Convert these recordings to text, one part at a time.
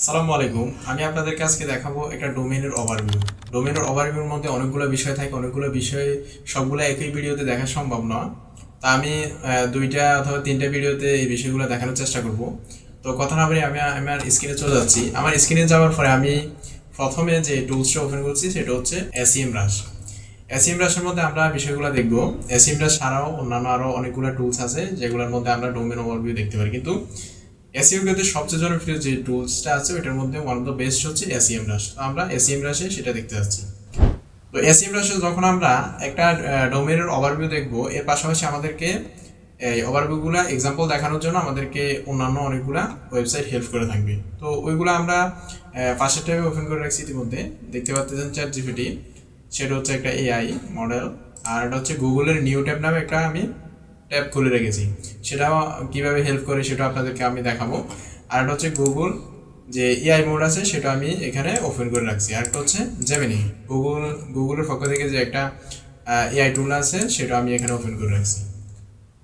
আসসালামু আলাইকুম। আমি আপনাদেরকে আজকে দেখাবো একটা ডোমেইনের ওভারভিউ। ডোমেইনের ওভারভিউর মধ্যে অনেকগুলো বিষয় থাকে, অনেকগুলো বিষয় সবগুলো একই ভিডিওতে দেখা সম্ভব নয়। তা আমি দুইটা অথবা তিনটা ভিডিওতে এই বিষয়গুলো দেখানোর চেষ্টা করব। তো কথা না বলে আমি আমার স্ক্রিনে চলে যাচ্ছি। আমার স্ক্রিনে যাওয়ার পরে আমি প্রথমে যে টুলসটা ওপেন করছি সেটা হচ্ছে এসইএম রাশ। এসইএম রাশের মধ্যে আমরা বিষয়গুলো দেখব। এসইএম রাশ ছাড়াও অন্যান্য আরও অনেকগুলো টুলস আছে যেগুলোর মধ্যে আমরা ডোমেইন ওভারভিউ দেখতে পারি, কিন্তু এসইও কিন্তু সবচেয়ে জনপ্রিয় যে টুলসটা আছে ওইটার মধ্যে ওয়ান অফ দ্য বেস্ট হচ্ছে এসইএম রাশ। তো আমরা এসইএম রাশে সেটা দেখতে যাচ্ছি। তো এসইএম রাশে যখন আমরা একটা ডোমেইনের ওভারভিউ দেখব, এর পাশাপাশি আমাদেরকে এই ওভারভিউগুলো এক্সাম্পল দেখানোর জন্য আমাদেরকে অন্যান্য অনেকগুলা ওয়েবসাইট হেল্প করে থাকবে। তো ওইগুলো আমরা পাশের ট্যাবে ওপেন করে রাখছি ইতিমধ্যে। দেখতে পাচ্ছেন চ্যাট জিপিটি, সেটা হচ্ছে একটা এআই মডেল। আর এটা হচ্ছে গুগলের নিউ ট্যাব নামে একটা আমি ট্যাব খুলে রেখেছি, সেটাও কীভাবে হেল্প করে সেটা আপনাদেরকে আমি দেখাবো। আর একটা হচ্ছে গুগল যে এআই মোড আছে সেটা আমি এখানে ওপেন করে রাখছি। আর একটা হচ্ছে জেমিনি, গুগলের পক্ষ থেকে যে একটা এআই টুল আছে সেটা আমি এখানে ওপেন করে রাখছি।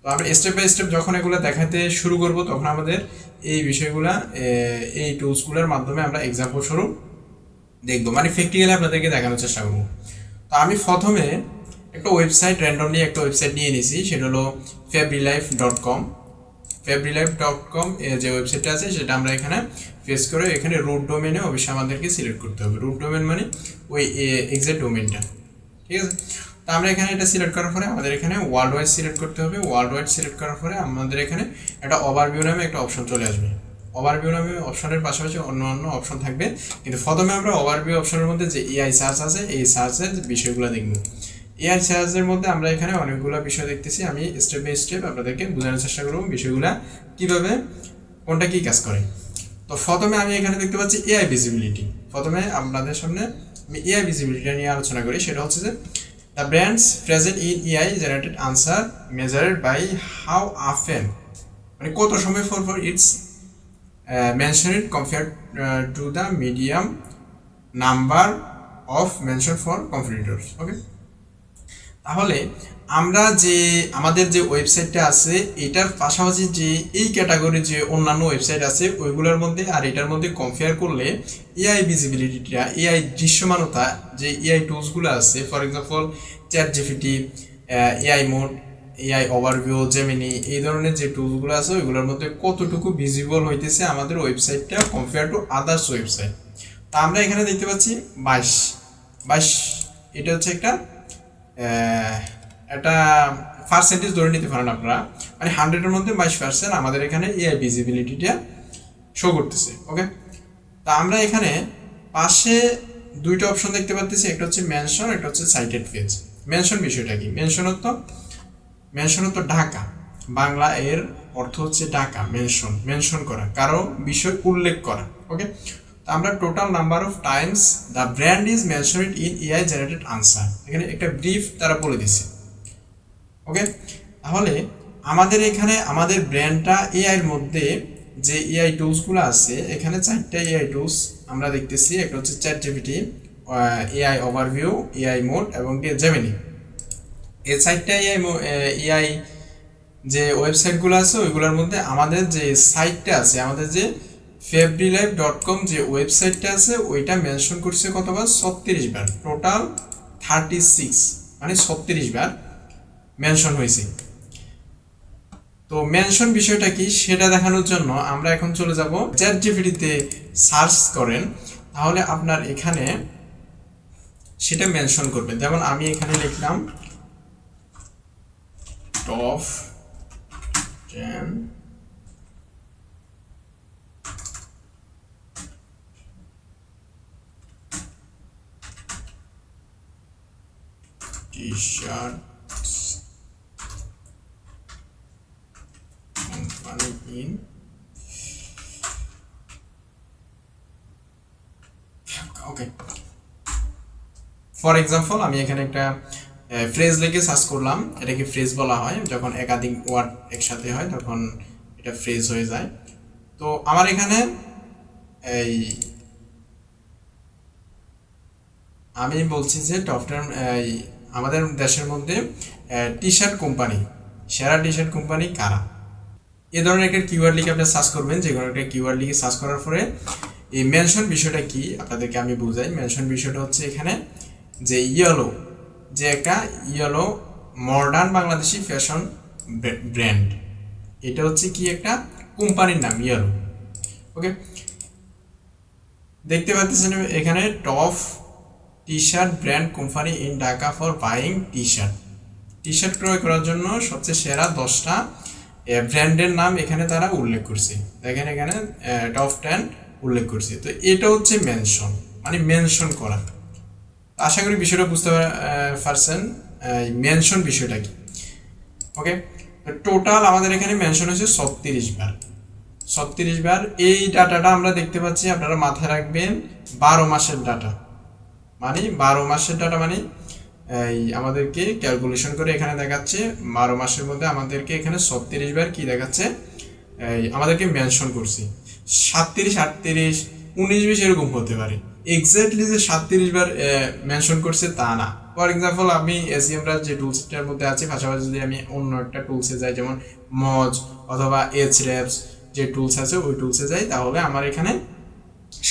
তো আমরা স্টেপ বাই স্টেপ যখন এগুলো দেখাতে শুরু করব তখন আমাদের এই বিষয়গুলা এই টুলসগুলোর মাধ্যমে আমরা এক্সাম্পল স্বরূপ দেখবো, মানে প্র্যাকটিক্যালি আপনাদেরকে দেখানোর চেষ্টা করবো। তো আমি প্রথমে একটা ওয়েবসাইট র্যান্ডমলি একটা ওয়েবসাইট নিয়ে নিয়েছি, সেটা হলো fabrilife.com। fabrilife.com যে ওয়েবসাইটটা আছে সেটা আমরা এখানে ফেস করে এখানে রুট ডোমেনে অবশ্যই আমাদেরকে সিলেক্ট করতে হবে। রুট ডোমেন মানে ওই এক্সাক্ট ডোমেনটা, ঠিক আছে। তো আমরা এখানে এটা সিলেক্ট করার পরে আমাদের এখানে ওয়ার্ল্ড ওয়াইড সিলেক্ট করতে হবে। ওয়ার্ল্ড ওয়াইড সিলেক্ট করার পরে আমাদের এখানে একটা ওভারভিউ নামে একটা অপশন চলে আসবে। ওভারভিউ নামে অপশনের পাশাপাশি অন্যান্য অপশন থাকবে, কিন্তু প্রথমে আমরা ওভারভিউ অপশনের মধ্যে যে এআই সার্চ আছে এই সার্চের বিষয়গুলো দেখব। এআই সার্চের মধ্যে আমরা এখানে অনেকগুলো বিষয় দেখতেছি। আমি স্টেপ বাই স্টেপ আপনাদেরকে বোঝানোর চেষ্টা করব বিষয়গুলো কীভাবে কোনটা কী কাজ করে। তো প্রথমে আমি এখানে দেখতে পাচ্ছি এআই ভিজিবিলিটি। প্রথমে আপনাদের সামনে আমি এআই ভিজিবিলিটি নিয়ে আলোচনা করি। সেটা হচ্ছে যে the brands present in AI generated answer measured by how often, মানে কত সময় for it's mentioned compared to the medium number of mentioned for competitors. Okay, তাহলে আমরা যে আমাদের যে ওয়েবসাইটটা আছে এটার পাশাপাশি যে এই ক্যাটাগরির যে অন্যান্য ওয়েবসাইট আছে ওইগুলোর মধ্যে আর এটার মধ্যে কম্পেয়ার করলে এআই ভিজিবিলিটিটা, এআই দৃশ্যমানতা, যে এআই টুলসগুলো আছে for example chat GPT, AI mode, AI overview, Gemini, এই ধরনের যে টুলসগুলো আছে ওইগুলোর মধ্যে কতটুকু ভিজিবল হইতেছে আমাদের ওয়েবসাইটটা কম্পেয়ার টু আদার্স ওয়েবসাইট। তা আমরা এখানে দেখতে পাচ্ছি 22, এটা হচ্ছে একটা পার্সেন্টেজ ধরে নিতে পারেন আপনারা, মানে 100-এর মধ্যে 22% আমাদের এখানে এআই ভিজিবিলিটিটা শো করতেছে। ওকে, তা আমরা এখানে পাশে দুইটা অপশন দেখতে পাচ্ছি, একটা হচ্ছে মেনশন, একটা হচ্ছে সাইটেড পেজ। মেনশন বিষয়টা কি? মেনশনত ঢাকা, বাংলা এর অর্থ হচ্ছে ঢাকা, মেনশন করা, কারো বিষয় উল্লেখ করা। ওকে, আমরা total number of Times the brand is mentioned in AI generated answer, এখানে একটা ব্রিফ তারা বলে দিচ্ছে। ওকে, তাহলে আমাদের এখানে আমাদের ব্র্যান্ডটা এআইয়ের মধ্যে যে এআই টুলসগুলো আছে এখানে 4টা এআই টুলস আমরা দেখতেছি। একটা হচ্ছে chat GPT, AI overview, AI mode এবং জেমিনি। এই 4টা এআই যে ওয়েবসাইটগুলো আছে ওইগুলোর মধ্যে আমাদের যে সাইটটা আছে, আমাদের যে fabrilife.com যে ওয়েবসাইটটা আছে ওইটা মেনশন করছে কতবার? 36 বার, টোটাল 36, মানে 36 বার মেনশন হয়েছে। তো মেনশন বিষয়টা কি সেটা দেখানোর জন্য আমরা এখন চলে যাব চ্যাট জিপিটিতে সার্চ করেন, তাহলে আপনার এখানে সেটা মেনশন করবেন। যেমন আমি এখানে লিখলাম top 10 T-shirt company in okay, for example আমি এখানে একটা ফ্রেজ লিখে সার্চ করলাম। এটাকে ফ্রেজ বলা হয়, যখন একাধিক ওয়ার্ড একসাথে হয় তখন এটা ফ্রেজ হয়ে যায়। তো আমার এখানে এই আমি বলছি যে টপ 10 আমাদের দেশের মধ্যে টি-শার্ট কোম্পানি, সেরা টি-শার্ট কোম্পানি কারা, এ ধরনের একটা কিওয়ার্ড লিখে আপনি সার্চ করবেন। যে কোনো একটা কিওয়ার্ড লিখে সার্চ করার পরে এই মেনশন বিষয়টা কি আপনাদেরকে আমি বুঝাই। মেনশন বিষয়টা হচ্ছে এখানে যে ইয়েলো, যে একটা yellow modern Bangladeshi fashion brand, এটা হচ্ছে কি একটা কোম্পানির নাম ইয়েলো। ওকে, দেখতে পাচ্ছেন এখানে top T shirt brand company in Dhaka for buying T shirt. T shirt ক্রয় করার জন্য সবচেয়ে সেরা 10টা ব্র্যান্ডের নাম এখানে তারা উল্লেখ করছে। দেখেন এখানে টপ 10 উল্লেখ করছে। তো এটা হচ্ছে মেনশন, মানে মেনশন করা। আশা করি বিষয়টা বুঝতে পারছেন মেনশন বিষয়টা কি। ওকে, টোটাল আমাদের এখানে মেনশন হয়েছে 36 বার। 36 বার। এই ডাটাটা আমরা দেখতে পাচ্ছি, আপনারা মাথায় রাখবেন 12 মাসের ডাটা, মানে 12 মাসের ডাটা, মানে এই আমাদেরকে ক্যালকুলেশন করে এখানে দেখাচ্ছে 12 মাসের মধ্যে আমাদেরকে এখানে 36 বার কি দেখাচ্ছে, এই আমাদেরকে মেনশন করছি। 37, 38, 19, 20 এরকম হতে পারে, এক্স্যাক্টলি যে 37 বার মেনশন করছে তা না। ফর এক্সাম্পল আমি এসিএমরা যে টুলসটার মধ্যে আছে, পাশাপাশি যদি আমি অন্য একটা টুলসে যাই, যেমন মজ অথবা এইচরেপস যে টুলস আছে ওই টুলসে যাই, তাহলে আমার এখানে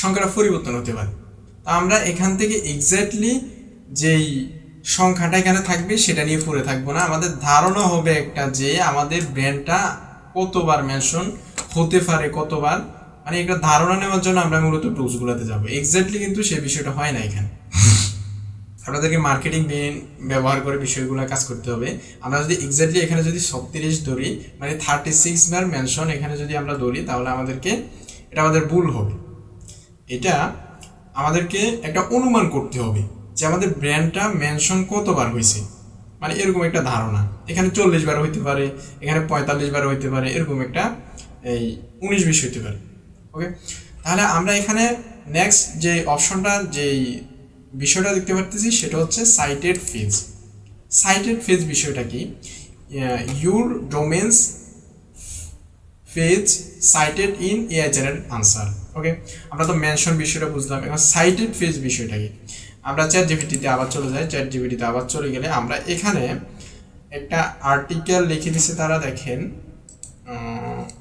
সংখ্যাটা পরিবর্তন হতে পারে। তা আমরা এখান থেকে এক্স্যাক্টলি যেই সংখ্যাটা এখানে থাকবে সেটা নিয়ে পড়ে থাকবো না। আমাদের ধারণা হবে একটা যে আমাদের ব্র্যান্ডটা কতবার মেনশন হতে পারে, কতবার, মানে একটা ধারণা নেওয়ার জন্য আমরা মূলত টুলসগুলোতে যাবো। এক্স্যাক্টলি কিন্তু সেই বিষয়টা হয় না এখানে। আপনাদেরকে মার্কেটিং ব্রেন ব্যবহার করে বিষয়গুলো কাজ করতে হবে। আমরা যদি এক্স্যাক্টলি এখানে যদি 36 ধরি, মানে 36 বার মেনশন এখানে যদি আমরা ধরি, তাহলে আমাদেরকে এটা আমাদের ভুল হবে। এটা আমাদেরকে একটা অনুমান করতে হবে যে আমাদের ব্র্যান্ডটা মেনশন কতবার হয়েছে, মানে এরকম একটা ধারণা। এখানে 40 বার হইতে পারে, এখানে 45 বার হইতে পারে, এরকম একটা এই 19-20 হইতে পারে। ওকে, তাহলে আমরা এখানে নেক্সট যে অপশনটা, যেই বিষয়টা দেখতে পারতেছি সেটা হচ্ছে সাইটেড ফেজ। সাইটেড ফেজ বিষয়টা কি, your domains pages cited in AI generated answer. Okay, আমরা তো মেনশন বিষয়টা বুঝলাম, এখন সাইটেড ফেজ বিষয়টা কি। আমরা চ্যাট জিপিটিতে আবার চলে যাই, চ্যাট জিপিটিতে আবার চলে গেলে আমরা এখানে একটা আর্টিকেল লিখে দিছে তারা, দেখেন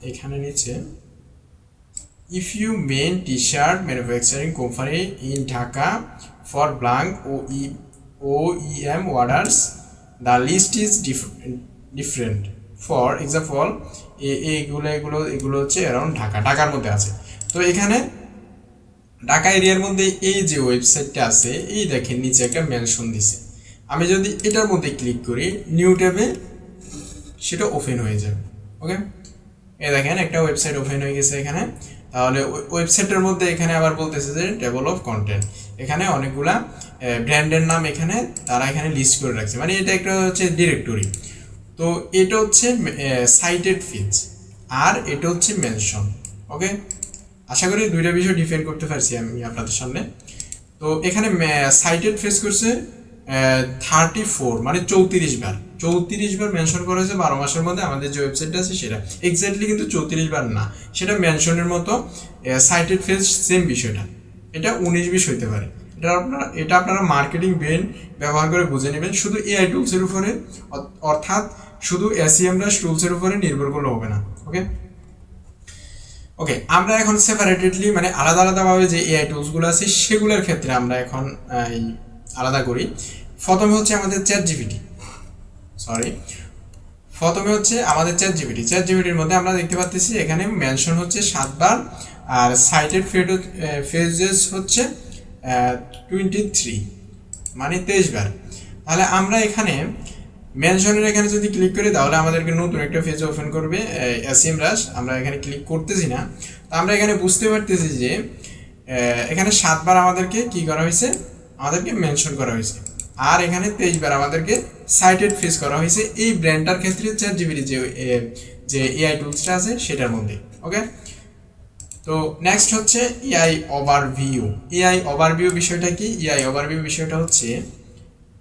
এখানে নিচে, if you men T-shirt manufacturing company in Dhaka for blank OEM orders, the list is different. For example এগুলো হচ্ছে অ্যারাউন্ড ঢাকার মধ্যে আছে। তো এখানে ঢাকা এরিয়ার মধ্যে এই যে ওয়েবসাইটটা আছে, এই দেখেন নিচে একটা মেনশন দিছে। আমি যদি এটার মধ্যে ক্লিক করি, নিউ ট্যাবে সেটা ওপেন হয়ে যাবে। ওকে, এই দেখেন একটা ওয়েবসাইট ওপেন হয়ে গেছে এখানে। তাহলে ওয়েবসাইটের মধ্যে এখানে আবার বলতেছে যে টেবল অফ কন্টেন্ট, এখানে অনেকগুলা ব্র্যান্ডের নাম এখানে তারা এখানে লিস্ট করে রাখছে, মানে এটা একটা হচ্ছে ডিরেক্টরি। তো এটা হচ্ছে সাইটেড ফেজ, আর এটা হচ্ছে মেনশন। ওকে, আশা করি দুইটা বিষয় ডিফাইন করতে পারছি আমি আপনাদের সামনে। তো এখানে সাইটেড ফেজ করছে 34, মানে 34 বার। 34 বার মেনশন করা হয়েছে 12 মাসের মধ্যে। আমাদের যে ওয়েবসাইটটা আছে সেটা এক্স্যাক্টলি কিন্তু 34 বার না, সেটা মেনশনের মতো। সাইটেড ফেজ সেম বিষয়টা, এটা 19-20 হইতে পারে। এটা আপনারা মার্কেটিং ব্রেন ব্যবহার করে বুঝে নেবেন। শুধু এআই টুলসের উপরে, অর্থাৎ শুধু এসইএমরাস টুলসের উপরে নির্ভর করলে হবে না। ওকে ওকে, আমরা এখন সেপারেটেডলি, মানে আলাদা আলাদাভাবে যে এআই টুলসগুলো আছে সেগুলোর ক্ষেত্রে আমরা এখন আলাদা করি। প্রথমে হচ্ছে আমাদের চ্যাট জিপিটির মধ্যে আমরা দেখতে পাচ্ছি এখানে মেনশন হচ্ছে 7 বার, আর সাইটেড ফেজেস হচ্ছে 23, মানে 23 বার। তাহলে আমরা এখানে মেনশনের এখানে যদি ক্লিক করি, তাহলে আমাদেরকে নতুন একটা পেজ ওপেন করবে এসইএমরাস। আমরা এখানে ক্লিক করতেছি না। তো আমরা এখানে বুঝতে পারতেছি যে এখানে 7 বার আমাদেরকে কি করা হয়েছে, আমাদেরকে মেনশন করা হয়েছে, আর এখানে 23 বার আমাদেরকে সাইটেড ফেজ করা হয়েছে এই ব্র্যান্ডটার ক্ষেত্রে চ্যাট জিপিটি যে এআই টুলসটা আছে সেটার মধ্যে। ওকে, তো নেক্সট হচ্ছে এআই ওভারভিউ বিষয়টা কি। এআই ওভারভিউ বিষয়টা হচ্ছে,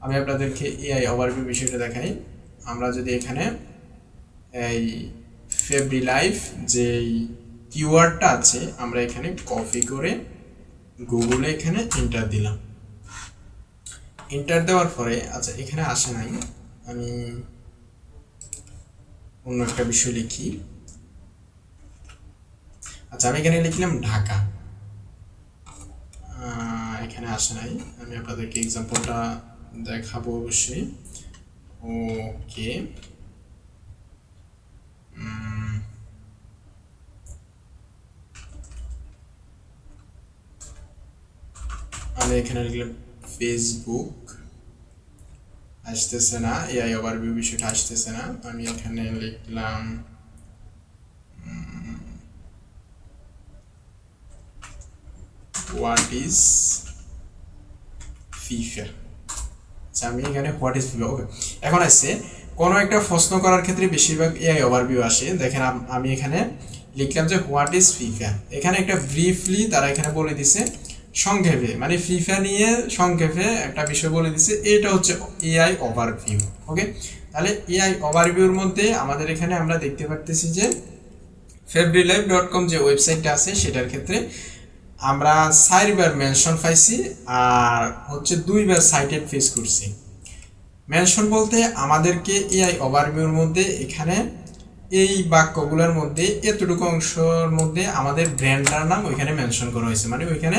আমি আপনাদেরকে এআই ওভারভিউ বিষয়টা দেখাই। আমরা যদি এখানে এই ফেব্রি লাইফ যে কিওয়ার্ডটা আছে, আমরা এখানে কপি করে গুগলে এখানে এন্টার দিলাম। এন্টার দেওয়ার পরে, আচ্ছা এখানে আসে নাই, আমি অন্য একটা বিষয় লিখি। আচ্ছা, আমি এখানে লিখলাম ঢাকা। এখানে আসে নাই, আমি আপনাদেরকে এক্সাম্পলটা দেখাবো অবশ্যই। ওকে, আমি এখানে লিখলাম ফেসবুক, আসতেছে না, এআই ওভারভিউ বিষয়টা আসতেছে না। আমি এখানে লিখলাম হোয়াট ইজ ফিফা। আচ্ছা, আমি এখানে হোয়াট ইজ ফিফা, ওকে। এখন আসছে কোনো একটা প্রশ্ন করার ক্ষেত্রে বেশিরভাগ এআই ওভারভিউ আসে। দেখেন আমি এখানে লিখলাম যে হোয়াট ইজ ফিফা, এখানে একটা ব্রিফলি তারা এখানে বলে দিছে সংক্ষেপে, মানে ফিফা নিয়ে সংক্ষেপে একটা বিষয় বলে দিছে, এটা হচ্ছে এআই ওভারভিউ। ওকে, তাহলে এআই ওভারভিউর মধ্যে আমাদের এখানে আমরা দেখতে পারতেছি যে fabrilife.com যে ওয়েবসাইটটা আছে সেটার ক্ষেত্রে আমরা 4বার মেনশন পাইছি আর হচ্ছে 2বার সাইটেড ফেস করছি। মেনশন বলতে আমাদেরকে এআই ওভারভিউর মধ্যে এখানে এই বাক্যগুলোর মধ্যে এতটুকু অংশের মধ্যে আমাদের ব্র্যান্ডটার নাম ওইখানে মেনশন করা হয়েছে, মানে ওইখানে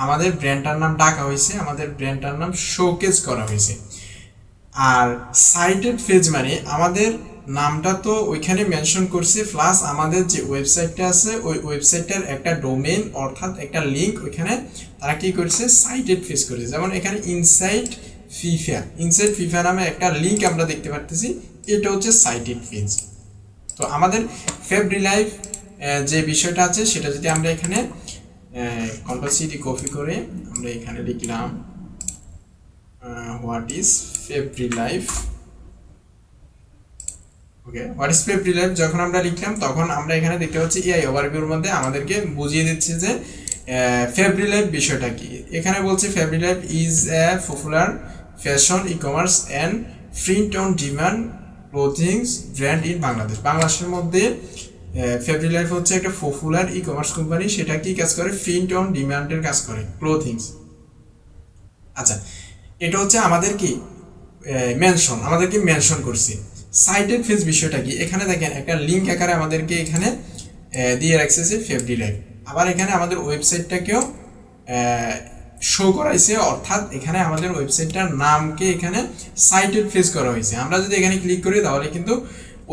আমাদের ব্র্যান্ডটার নাম ডাকা হয়েছে, আমাদের ব্র্যান্ডটার নাম শোকেজ করা হয়েছে। আর সাইটেড পেজ মানে আমাদের নামটা তো ওইখানে মেনশন করছি, প্লাস আমাদের যে ওয়েবসাইটটা আছে ওই ওয়েবসাইটটার একটা ডোমেইন অর্থাৎ একটা লিঙ্ক ওইখানে তারা কি করছে সাইটেড পেজ করেছে। যেমন এখানে ইনসাইট ফিফা নামে একটা লিঙ্ক আমরা দেখতে পারতেছি, এটা হচ্ছে সাইটেড পেজ। তো আমাদের ফেব্রিলাইফ যে বিষয়টা আছে সেটা যদি আমরা এখানে কন্ট্রোল সি দিয়ে কপি করে আমরা এখানে লিখলাম what is Fabrilife. Okay, what is Fabrilife যখন আমরা লিখলাম তখন আমরা এখানে দেখতে পাচ্ছি এআই ওভারভিউর মধ্যে আমাদেরকে বুঝিয়ে দিচ্ছে যে ফেব্রিলাইফ বিষয়টা কি। এখানে বলছে Fabrilife is a popular fashion e commerce and print on demand clothings brand in Bangladesh. বাংলাদেশের মধ্যে ফেব্রিলাইফ হচ্ছে একটা পপুলার ই কমার্স কোম্পানি, সেটা কি কাজ করে প্রিন্ট অন ডিমান্ডের কাজ করে, ক্লোথিংস। আচ্ছা, এটা হচ্ছে আমাদের কি মেনশন, আমাদেরকে মেনশন করছি। সাইটেড পেজ বিষয়টা কি, এখানে দেখেন একটা লিঙ্ক আকারে আমাদেরকে এখানে দিয়ে রাখছে যে ফেব্রিলাইফ। আবার এখানে আমাদের ওয়েবসাইটটাকেও শো করাইছে, অর্থাৎ এখানে আমাদের ওয়েবসাইটটার নামকে এখানে সাইটেড পেজ করা হয়েছে। আমরা যদি এখানে ক্লিক করি তাহলে কিন্তু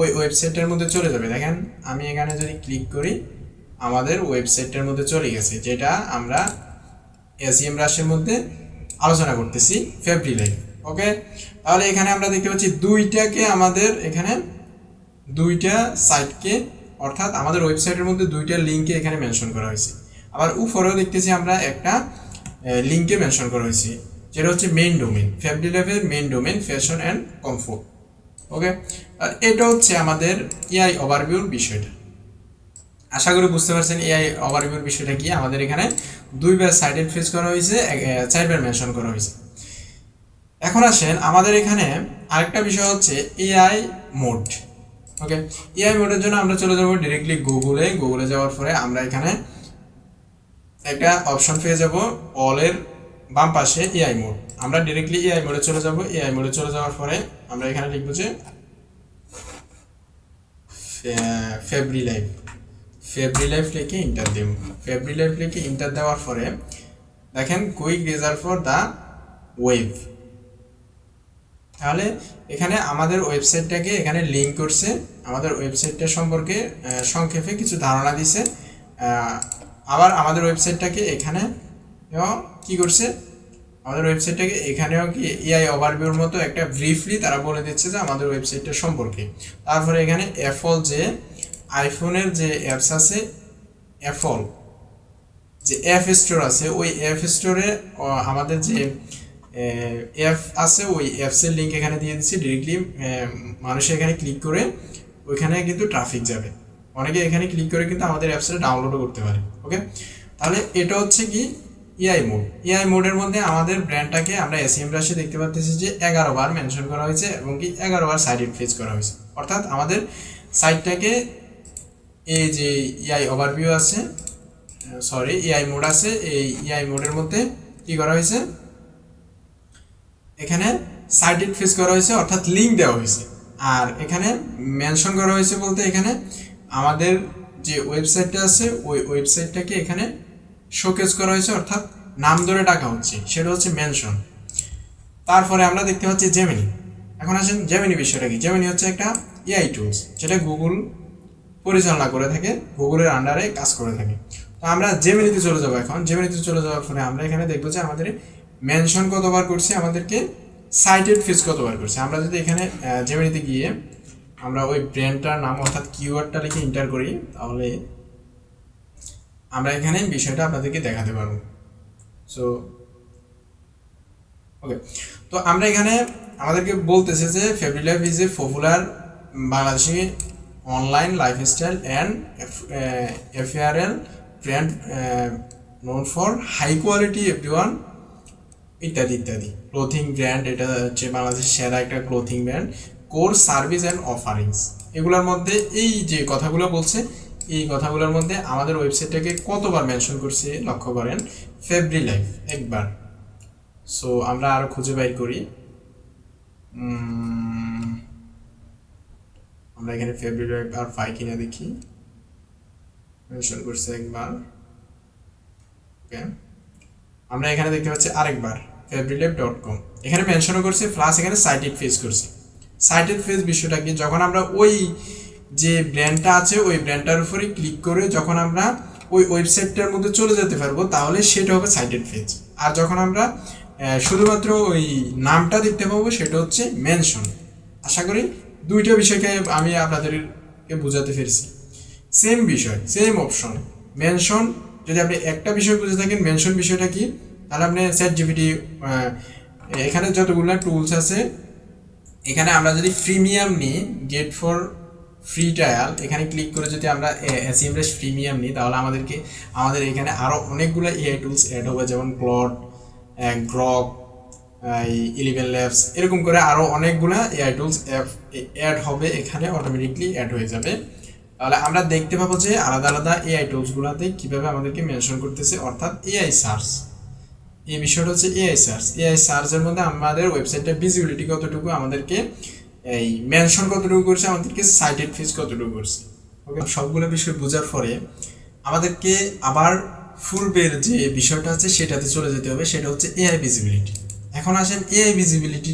ওই ওয়েবসাইটটার মধ্যে চলে যাবে। দেখেন আমি এখানে যদি ক্লিক করি আমাদের ওয়েবসাইটটার মধ্যে চলে গেছে, যেটা আমরা এসইএম রাশের মধ্যে আলোচনা করতেছি ফেব্রিলাইফ। ওকে, তাহলে এখানে আমরা দেখতে পাচ্ছি দুইটাকে আমাদের এখানে দুইটা সাইটকে অর্থাৎ আমাদের ওয়েবসাইটের মধ্যে দুইটা লিঙ্কে এখানে মেনশন করা হয়েছে। আবার উপরেও দেখতেছি আমরা একটা লিঙ্কে মেনশন করা হয়েছে, যেটা হচ্ছে মেইন ডোমেইন, ফেব্রিলাইফের main domain fashion and comfort. Okay, আর এটা হচ্ছে আমাদের এআই ওভারভিউর বিষয়টা। আশা করি বুঝতে পারছেন এআই ওভারভিউর বিষয়টা কি। আমাদের এখানে 2বার সাইটেড পেজ করা হয়েছে, 4বার মেনশন করা হয়েছে। এখন আসেন আমাদের এখানে আরেকটা বিষয় হচ্ছে এআই মোড। ওকে, এআই মোডের জন্য আমরা চলে যাব ডিরেক্টলি গুগলে যাওয়ার পরে আমরা এখানে একটা অপশন পেয়ে যাব অলের বাম পাশে এআই মোড। আমরা ডিরেক্টলি এআই মোডে চলে যাব। এআই মোডে চলে যাওয়ার পরে আমরা এখানে লিখব যে ফেব্রিলাইফ লিখে ইন্টার দেব। ফেব্রিলাইফ লিখে ইন্টার দেওয়ার পরে দেখেন quick result for the web. তাহলে এখানে আমাদের ওয়েবসাইটটাকে এখানে লিঙ্ক করছে, আমাদের ওয়েবসাইটটা সম্পর্কে সংক্ষেপে কিছু ধারণা দিছে। আবার আমাদের ওয়েবসাইটটাকে এখানে কি করছে, আমাদের ওয়েবসাইটটাকে এখানেও কি এআই ওভারভিউর মতো একটা ব্রিফলি তারা বলে দিচ্ছে যে আমাদের ওয়েবসাইটটা সম্পর্কে। তারপরে এখানে অ্যাপল যে আইফোনের যে অ্যাপস আছে, অ্যাপল যে অ্যাপ স্টোর আছে, ওই অ্যাপ স্টোরে আমাদের যে অ্যাপ আছে ওই অ্যাপসের লিঙ্ক এখানে দিয়ে দিচ্ছি। ডিরেক্টলি মানুষ এখানে ক্লিক করে ওইখানে কিন্তু ট্রাফিক যাবে, অনেকে এখানে ক্লিক করে কিন্তু আমাদের অ্যাপসটা ডাউনলোডও করতে পারে। ওকে, তাহলে এটা হচ্ছে কি এআই মোড। এআই মোডের মধ্যে আমাদের ব্র্যান্ডটাকে আমরা এসইএম রাশি দেখতে পাচ্ছি যে 11বার মেনশন করা হয়েছে এবং কি 11বার সাইটেড পেজ করা হয়েছে। অর্থাৎ আমাদের সাইটটাকে এই যে এআই ওভারভিউ আছে, এআই মোড আছে, এই এআই মোডের মধ্যে কি করা হয়েছে, এখানে সাইটেড পেজ করা হয়েছে অর্থাৎ লিঙ্ক দেওয়া হয়েছে। আর এখানে মেনশন করা হয়েছে বলতে এখানে আমাদের যে ওয়েবসাইটটা আছে ওই ওয়েবসাইটটাকে এখানে শোকেজ করা হয়েছে অর্থাৎ নাম ধরে ডাকা হচ্ছে সেটা হচ্ছে মেনশন। তারপরে আমরা দেখতে পাচ্ছি জেমিনি। এখন আসেন জেমিনি বিষয়টা কি। জেমিনি হচ্ছে একটা এআই টুলস যেটা গুগল পরিচালনা করে থাকে, গুগলের আন্ডারে কাজ করে থাকে। তো আমরা জেমিনিতে চলে যাবো। এখন জেমিনিতে চলে যাওয়ার পরে আমরা এখানে দেখবো যে আমাদের মেনশন কতবার করছে, আমাদেরকে সাইটেড ফিজ কতবার করছে। আমরা যদি এখানে জেমিনিতে গিয়ে আমরা ওই ব্র্যান্ডটার নাম অর্থাৎ কিওয়ার্ডটা লিখে এন্টার করি, তাহলে আমরা এখানে বিষয়টা আপনাদেরকে দেখাতে পারবো। সো ওকে, তো আমরা এখানে আমাদেরকে বলতেছে যে Fabrilife is a popular Bangladeshi online lifestyle and FRL brand known for high quality everyone ইত্যাদি ইত্যাদি। ক্লোথিং ব্র্যান্ড, এটা হচ্ছে বাংলাদেশের সেরা একটা clothing brand. Core service and offerings, এগুলোর মধ্যে এই যে কথাগুলো বলছে, এই কথাগুলোর মধ্যে আমাদের ওয়েবসাইটটাকে কতবার মেনশন করছে লক্ষ্য করেন, ফেব্রি লাইফ একবার। সো আমরা আরও খুঁজে বাইর করি। আমরা এখানে ফেব্রি লাইফ আর পাই কিনা দেখি, মেনশন করছে একবার। ওকে, আমরা এখানে দেখতে পাচ্ছি আরেকবার febrilab.com, এখানে মেনশনও করছে প্লাস এখানে সাইটেড ফেজ করছে। সাইটেড ফেজ বিষয়টা কি, যখন আমরা ওই যে ব্র্যান্ডটা আছে ওই ব্র্যান্ডটার উপরে ক্লিক করে যখন আমরা ওই ওয়েবসাইটটার মধ্যে চলে যেতে পারবো তাহলে সেটা হবে সাইটেড ফেজ। আর যখন আমরা শুধুমাত্র ওই নামটা দেখতে পাবো সেটা হচ্ছে মেনশন। আশা করি দুইটা বিষয়কে আমি আপনাদেরকে বোঝাতে পেরেছি। সেম বিষয়, সেম অপশন মেনশন। যদি আপনি একটা বিষয় বুঝে থাকেন মেনশন বিষয়টা কি, তাহলে আপনি ChatGPT এখানে যতগুলো টুলস আছে, এখানে আমরা যদি প্রিমিয়াম নিই, গেট ফর ফ্রি ট্রায়াল, এখানে ক্লিক করে যদি আমরা SEMrush প্রিমিয়াম নিই তাহলে আমাদের এখানে আরও অনেকগুলো এআই টুলস অ্যাড হবে, যেমন ক্লড, গ্রক, 11 ল্যাবস, এরকম করে আরও অনেকগুলো এআই টুলস অ্যাড হবে, এখানে অটোমেটিকলি অ্যাড হয়ে যাবে। তাহলে আমরা দেখতে পাবো যে আলাদা আলাদা এআই টুলসগুলোতে কীভাবে আমাদেরকে মেনশন করতেছে, অর্থাৎ এআই সার্চ। এই বিষয়টা হচ্ছে এআই সার্চ। এআই সার্চের মধ্যে আমাদের ওয়েবসাইটটা ভিজিবিলিটি কতটুকু, আমাদেরকে এই মেনশন কতটুকু করছে, আমাদেরকে সাইটেড ফিজ কতটুকু করছে। ওকে, সবগুলো বিষয় বোঝার পরে আমাদেরকে আবার পূর্বের যে বিষয়টা আছে সেটাতে চলে যেতে হবে, সেটা হচ্ছে এআই ভিজিবিলিটি। এখন আসেন এআই ভিজিবিলিটি,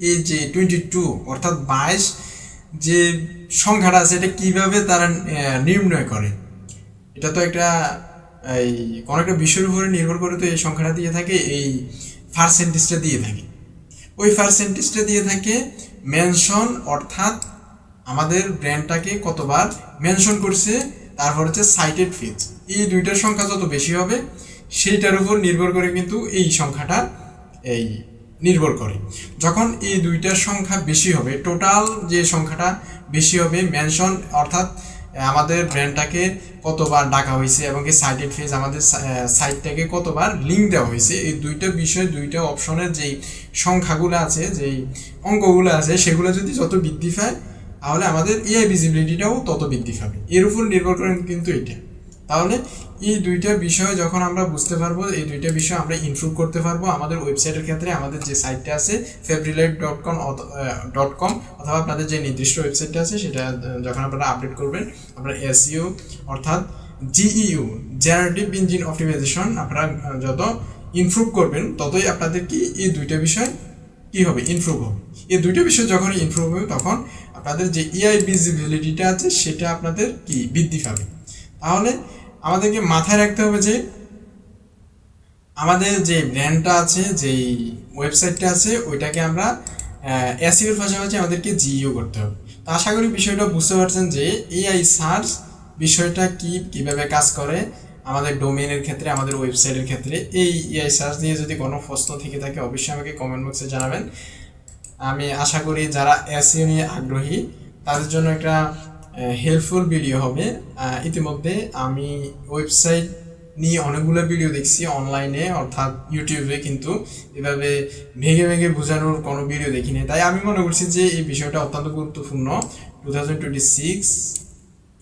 এই যে 22 অর্থাৎ 22 যে সংখ্যাটা আছে এটা কীভাবে তারা নির্ণয় করে। এটা তো একটা এই কোনো একটা বিষয়ের উপরে নির্ভর করে তো এই সংখ্যাটা দিয়ে থাকে, এই পার্সেন্টেজটা দিয়ে থাকে। ওই পার্সেন্টেজটা দিয়ে থাকে মেনশন, অর্থাৎ আমাদের ব্র্যান্ডটাকে কতবার মেনশন করছে, তারপর হচ্ছে সাইটেড ফিজ। এই দুইটার সংখ্যা যত বেশি হবে সেইটার উপর নির্ভর করে কিন্তু এই সংখ্যাটা এই নির্ভর করে। যখন এই দুইটার সংখ্যা বেশি হবে, টোটাল যে সংখ্যাটা বেশি হবে মেনশন, অর্থাৎ আমাদের ব্র্যান্ডটাকে কতবার ডাকা হয়েছে এবং কি সাইটেড ফেজ আমাদের সাইটটাকে কতবার লিঙ্ক দেওয়া হয়েছে, এই দুইটা বিষয়, দুইটা অপশনের যেই সংখ্যাগুলো আছে, যেই অঙ্কগুলো আছে, সেগুলো যদি যত বৃদ্ধি পায় তাহলে আমাদের এআই ভিজিবিলিটিটাও তত বৃদ্ধি পাবে। এর উপর নির্ভর করে কিন্তু এটা। তাহলে এই দুইটা বিষয় যখন আমরা বুঝতে পারবো, এই দুইটা বিষয় আমরা ইমপ্রুভ করতে পারবো আমাদের ওয়েবসাইটের ক্ষেত্রে। আমাদের যে সাইটটা আছে febrilab.com অথবা আপনাদের যে নির্দিষ্ট ওয়েবসাইটটা আছে সেটা যখন আপনারা আপডেট করবেন, আপনারা SEO অর্থাৎ GEO জেনারেটিভ ইঞ্জিন অপটিমাইজেশন আপনারা যত ইমপ্রুভ করবেন ততই আপনাদের কি এই দুইটা বিষয় কী হবে, ইমপ্রুভ হবে। এই দুইটা বিষয় যখন ইমপ্রুভ হবে তখন আপনাদের যে এআই ভিজিবিলিটিটা আছে সেটা আপনাদের কি বৃদ্ধি পাবে। তাহলে আমাদেরকে মাথায় রাখতে হবে যে আমাদের যে ব্র্যান্ডটা আছে, যেই ওয়েবসাইটটা আছে, ওইটাকে আমরা SEOর পাশাপাশি আমাদেরকে GEO করতে হবে। তো আশা করি বিষয়টা বুঝতে পারছেন যে এআই সার্চ বিষয়টা কীভাবে কাজ করে আমাদের ডোমেইনের ক্ষেত্রে, আমাদের ওয়েবসাইটের ক্ষেত্রে। এই এআই সার্চ নিয়ে যদি কোনো প্রশ্ন থেকে থাকে অবশ্যই আমাকে কমেন্ট বক্সে জানাবেন। আমি আশা করি যারা SEO নিয়ে আগ্রহী তাদের জন্য একটা হেল্পফুল ভিডিও হবে। ইতিমধ্যে আমি ওয়েবসাইট নিয়ে অনেকগুলো ভিডিও দেখছি অনলাইনে অর্থাৎ ইউটিউবে, কিন্তু এভাবে ভেঙে ভেঙে বোঝানোর কোনো ভিডিও দেখিনি। তাই আমি মনে করছি যে এই বিষয়টা অত্যন্ত গুরুত্বপূর্ণ 2026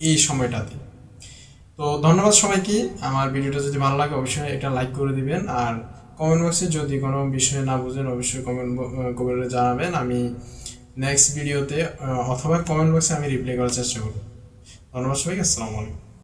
এই সময়টাতে। তো ধন্যবাদ সবাইকে। আমার ভিডিওটা যদি ভালো লাগে অবশ্যই একটা লাইক করে দিবেন, আর কমেন্ট বক্সে যদি কোনো বিষয় না বুঝেন অবশ্যই কমেন্টে জানাবেন। আমি নেক্সট ভিডিওতে অথবা কমেন্ট বক্সে আমি রিপ্লাই করার চেষ্টা করব। ধন্যবাদ সবাইকে, আসসালামু আলাইকুম।